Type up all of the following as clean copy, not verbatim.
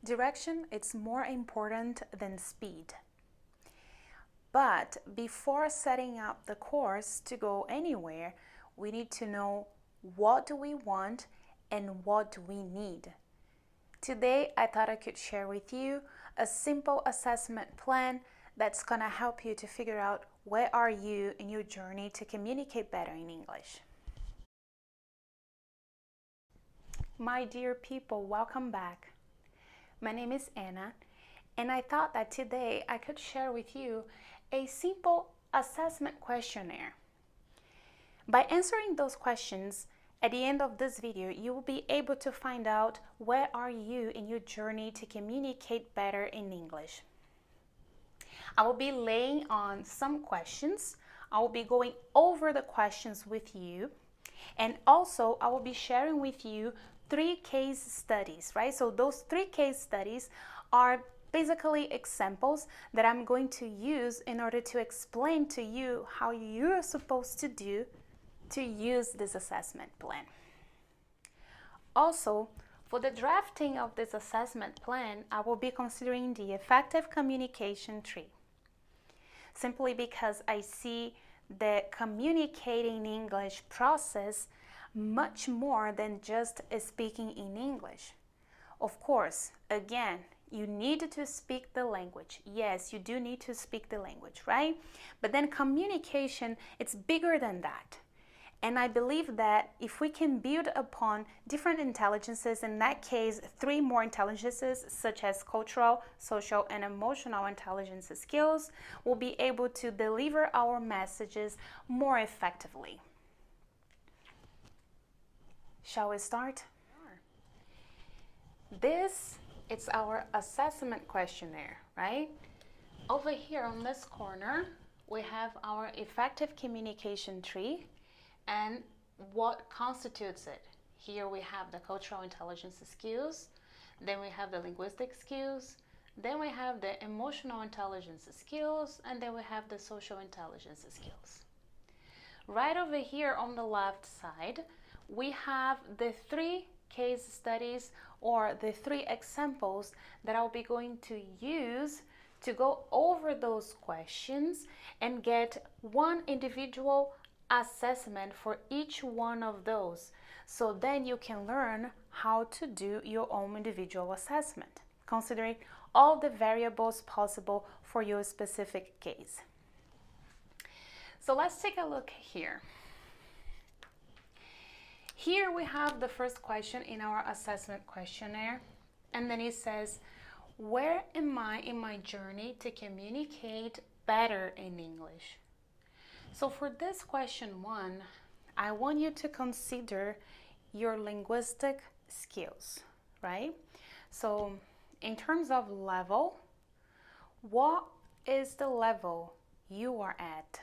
Direction is more important than speed. But before setting up the course to go anywhere, we need to know what do we want and what do we need. Today, I thought I could share with you a simple assessment plan that's going to help you to figure out where are you in your journey to communicate better in English. My dear people, welcome back. My name is Anna, and I thought that today I could share with you a simple assessment questionnaire. By answering those questions, at the end of this video, you will be able to find out where are you in your journey to communicate better in English. I will be laying on some questions. I will be going over the questions with you, and also I will be sharing with you 3 case studies, right? So those 3 case studies are basically examples that I'm going to use in order to explain to you how you're supposed to do to use this assessment plan. Also, for the drafting of this assessment plan, I will be considering the effective communication tree. Simply because I see the communicating English process much more than just speaking in English. Of course, again, you need to speak the language. Yes, you do need to speak the language, right? But then communication, it's bigger than that. And I believe that if we can build upon different intelligences, in that case, 3 more intelligences, such as cultural, social, and emotional intelligence skills, we'll be able to deliver our messages more effectively. Shall we start? This is our assessment questionnaire, right? Over here on this corner, we have our effective communication tree and what constitutes it. Here we have the cultural intelligence skills, then we have the linguistic skills, then we have the emotional intelligence skills, and then we have the social intelligence skills. Right over here on the left side, we have the 3 case studies or the 3 examples that I'll be going to use to go over those questions and get one individual assessment for each one of those. So then you can learn how to do your own individual assessment, considering all the variables possible for your specific case. So let's take a look here. Here we have the first question in our assessment questionnaire, and then it says, where am I in my journey to communicate better in English? So for this question 1, I want you to consider your linguistic skills, right? So in terms of level, what is the level you are at?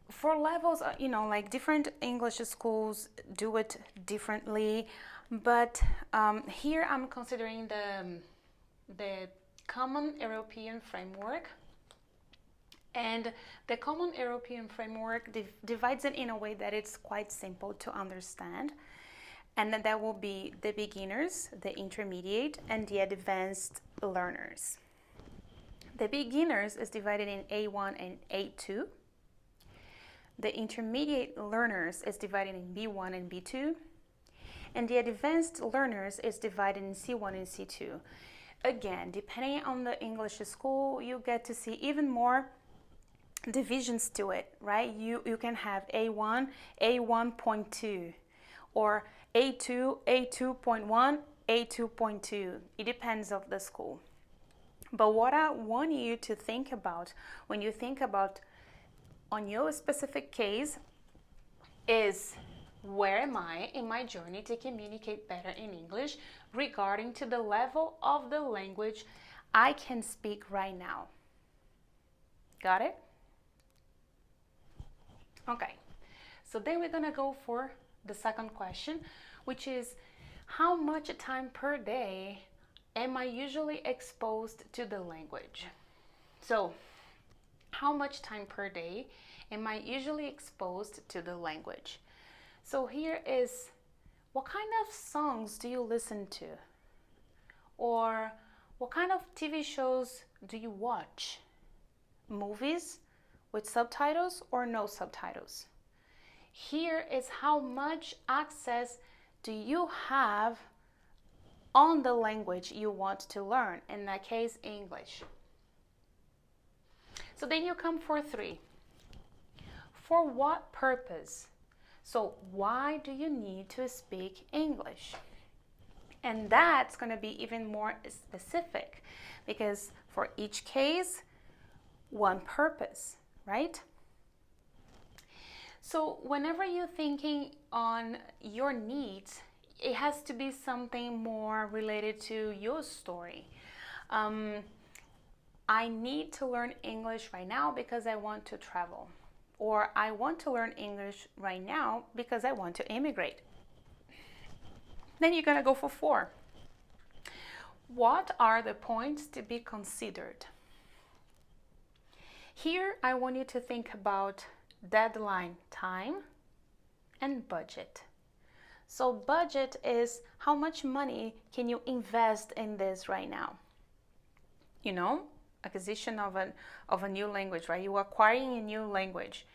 For levels, like different English schools do it differently, but here I'm considering the Common European Framework. And the Common European Framework divides it in a way that it's quite simple to understand. And then there will be the beginners, the intermediate, and the advanced learners. The beginners is divided in A1 and A2. The intermediate learners is divided in B1 and B2. And the advanced learners is divided in C1 and C2. Again, depending on the English school, you get to see even more divisions to it, right? You can have A1, A1.2, or A2, A2.1, A2.2. It depends of the school. But what I want you to think about when you think about on your specific case is, where am I in my journey to communicate better in English regarding to the level of the language I can speak right now? Got it? Okay, so then we're gonna go for the second question, which is, how much time per day am I usually exposed to the language? So, how much time per day am I usually exposed to the language? So here is, what kind of songs do you listen to? Or what kind of TV shows do you watch? Movies with subtitles or no subtitles? Here is how much access do you have on the language you want to learn, in that case, English. So then you come for 3. For what purpose? So why do you need to speak English? And that's going to be even more specific, because for each case, one purpose, right? So whenever you're thinking on your needs, it has to be something more related to your story. I need to learn English right now because I want to travel. Or I want to learn English right now because I want to immigrate. Then you're going to go for 4. What are the points to be considered? Here, I want you to think about deadline time and budget. So budget is how much money can you invest in this right now? You know, acquisition of a new language, right? You're acquiring a new language.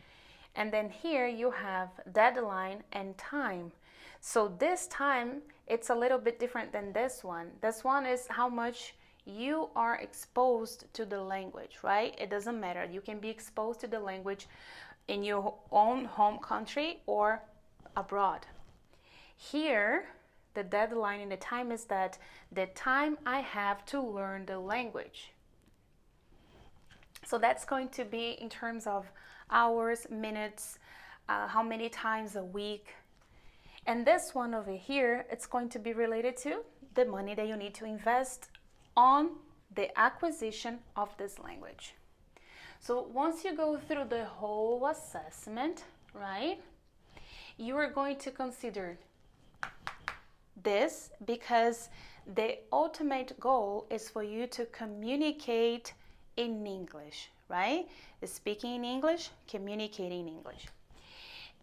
And then here you have deadline and time. So this time, it's a little bit different than this one. This one is how much you are exposed to the language, right? It doesn't matter. You can be exposed to the language in your own home country or abroad. Here, the deadline and the time is that the time I have to learn the language. So that's going to be in terms of hours, minutes, how many times a week. And this one over here, it's going to be related to the money that you need to invest on the acquisition of this language. So once you go through the whole assessment, right, you are going to consider this, because the ultimate goal is for you to communicate in English, right? Speaking in English, communicating in English.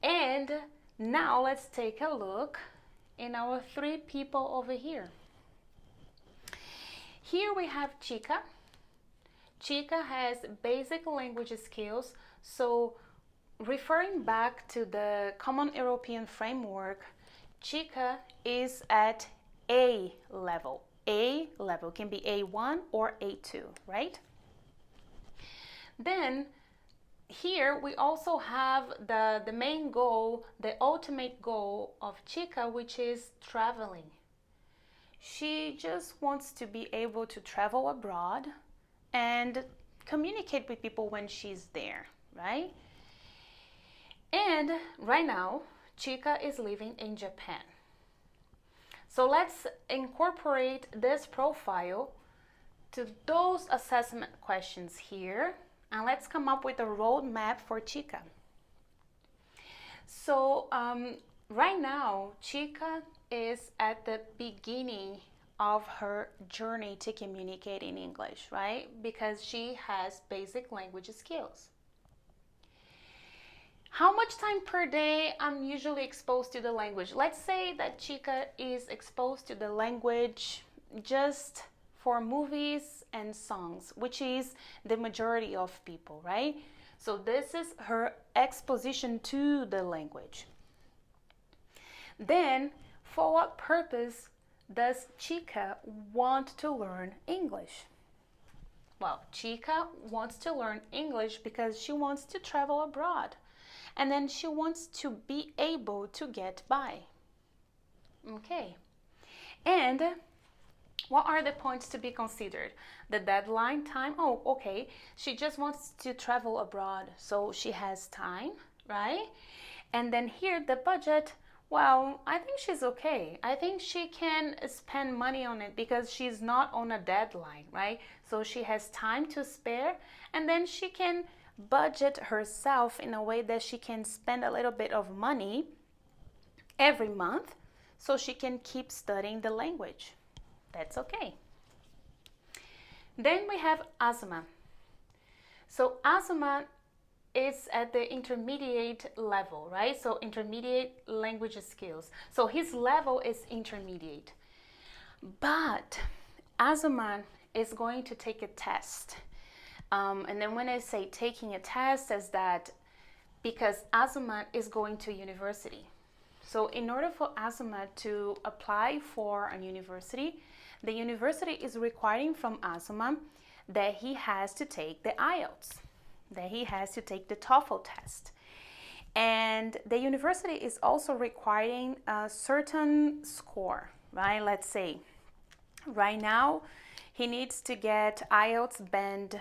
And now let's take a look in our 3 people over here. Here we have Chica. Chica has basic language skills. So referring back to the Common European Framework, Chica is at A level. A level can be A1 or A2, right? Then here we also have the main goal, the ultimate goal of Chica, which is traveling. She just wants to be able to travel abroad and communicate with people when she's there, right? And right now, Chica is living in Japan. So let's incorporate this profile to those assessment questions here, and let's come up with a roadmap for Chica. So right now, Chica is at the beginning of her journey to communicate in English, right? Because she has basic language skills. How much time per day I'm usually exposed to the language? Let's say that Chica is exposed to the language just for movies and songs, which is the majority of people, right? So this is her exposition to the language. Then, for what purpose does Chica want to learn English? Well, Chica wants to learn English because she wants to travel abroad. And then she wants to be able to get by. Okay. And what are the points to be considered? The deadline time. Oh, okay. She just wants to travel abroad, so she has time, right? And then here, the budget. Well, I think she's okay. I think she can spend money on it because she's not on a deadline, right? So she has time to spare, and then she can budget herself in a way that she can spend a little bit of money every month so she can keep studying the language. That's okay. Then we have Azuma. So Azuma is at the intermediate level, right? So intermediate language skills. So his level is intermediate. But Azuman is going to take a test. And then when I say taking a test, is that because Azuman is going to university. So in order for Azuman to apply for a university, the university is requiring from Azuman that he has to take the IELTS, that he has to take the TOEFL test. And the university is also requiring a certain score, right? Let's say right now he needs to get IELTS band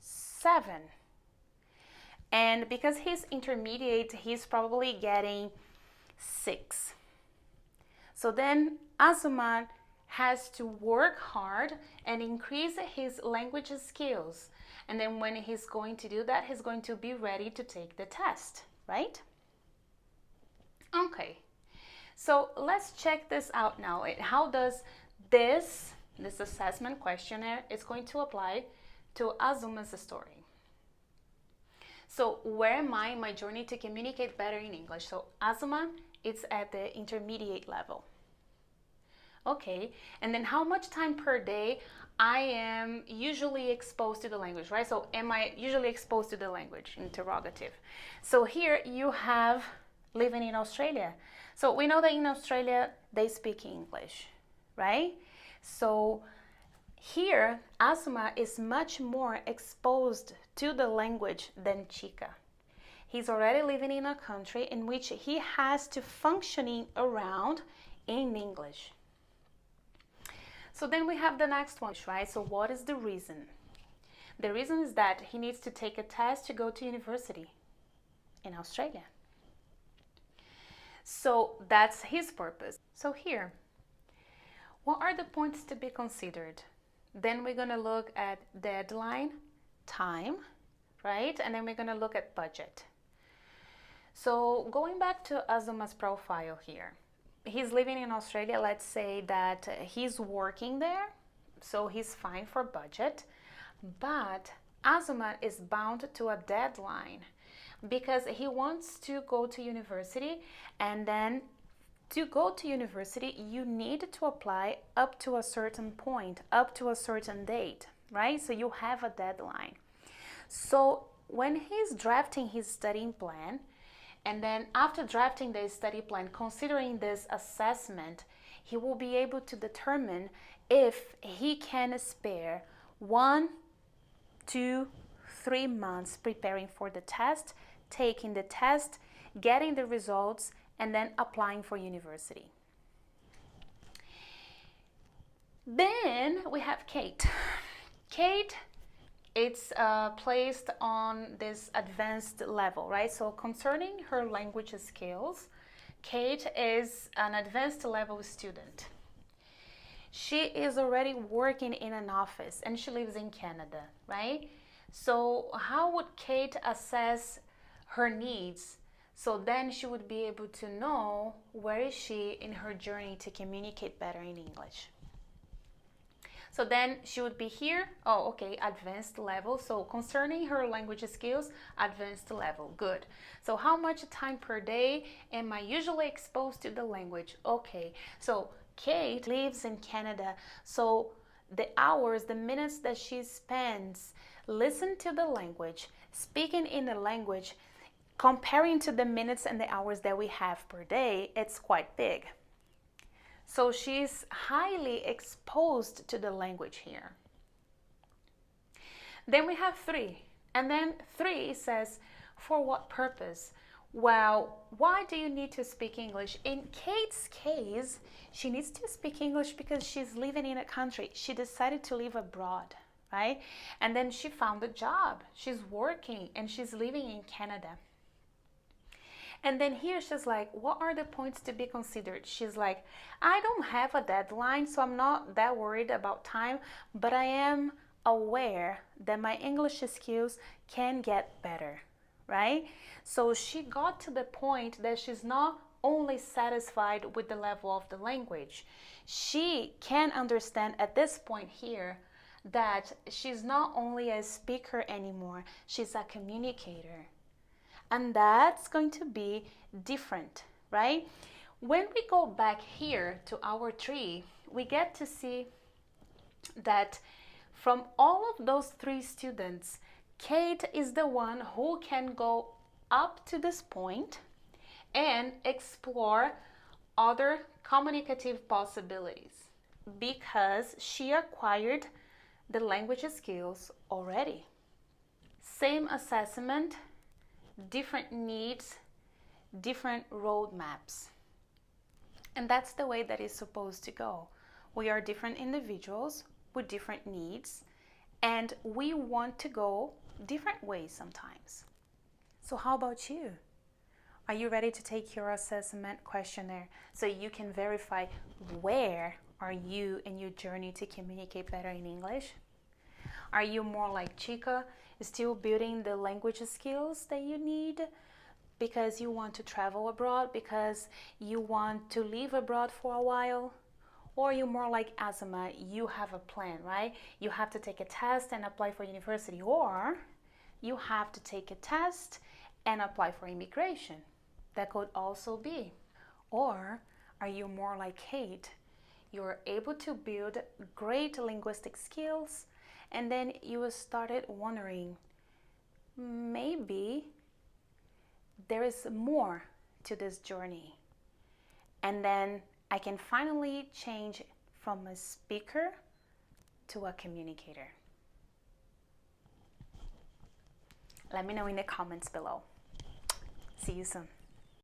7. And because he's intermediate, he's probably getting 6. So then Azuman has to work hard and increase his language skills. And then when he's going to do that, he's going to be ready to take the test, right? Okay, so let's check this out now. How does this assessment questionnaire is going to apply to Azuman's story? So where am I in my journey to communicate better in English? So Azuman, it's at the intermediate level. Okay, and then how much time per day I am usually exposed to the language, right? So am I usually exposed to the language? Interrogative. So here you have living in Australia. So we know that in Australia they speak English, right? So here Azuman is much more exposed to the language than Chica. He's already living in a country in which he has to functioning around in English. So then we have the next one, right? So what is the reason? The reason is that he needs to take a test to go to university in Australia. So that's his purpose. So here, what are the points to be considered? Then we're going to look at deadline, time, right? And then we're going to look at budget. So going back to Azuman's profile here, he's living in Australia. Let's say that he's working there, so he's fine for budget. But Azuman is bound to a deadline because he wants to go to university, and then to go to university, you need to apply up to a certain point, up to a certain date, right? So you have a deadline. So when he's drafting his studying plan, and then after drafting the study plan, considering this assessment, he will be able to determine if he can spare 1, 2, 3 months preparing for the test, taking the test, getting the results, and then applying for university. Then we have Kate. Kate, it's placed on this advanced level, right? So concerning her language skills, Kate is an advanced level student. She is already working in an office and she lives in Canada, right? So how would Kate assess her needs? So then she would be able to know where is she in her journey to communicate better in English. So then she would be here, oh, okay, advanced level. So concerning her language skills, advanced level, good. So how much time per day am I usually exposed to the language? Okay, so Kate lives in Canada. So the hours, the minutes that she spends listening to the language, speaking in the language, comparing to the minutes and the hours that we have per day, it's quite big. So she's highly exposed to the language here. Then we have 3. And then 3 says, for what purpose? Well, why do you need to speak English? In Kate's case, she needs to speak English because she's living in a country. She decided to live abroad, right? And then she found a job. She's working and she's living in Canada. And then here she's like, what are the points to be considered? She's like, I don't have a deadline, so I'm not that worried about time, but I am aware that my English skills can get better, right? So she got to the point that she's not only satisfied with the level of the language. She can understand at this point here that she's not only a speaker anymore, she's a communicator. And that's going to be different, right? When we go back here to our tree, we get to see that from all of those three students, Kate is the one who can go up to this point and explore other communicative possibilities because she acquired the language skills already. Same assessment, different needs, different roadmaps. And that's the way that it's supposed to go. We are different individuals with different needs, and we want to go different ways sometimes. So how about you? Are you ready to take your assessment questionnaire so you can verify where are you in your journey to communicate better in English? Are you more like Chica, still building the language skills that you need because you want to travel abroad, because you want to live abroad for a while? Or you more like Azama, you have a plan, right? You have to take a test and apply for university, or you have to take a test and apply for immigration. That could also be. Or are you more like Kate? You're able to build great linguistic skills, and then you started wondering, maybe there is more to this journey. And then I can finally change from a speaker to a communicator. Let me know in the comments below. See you soon.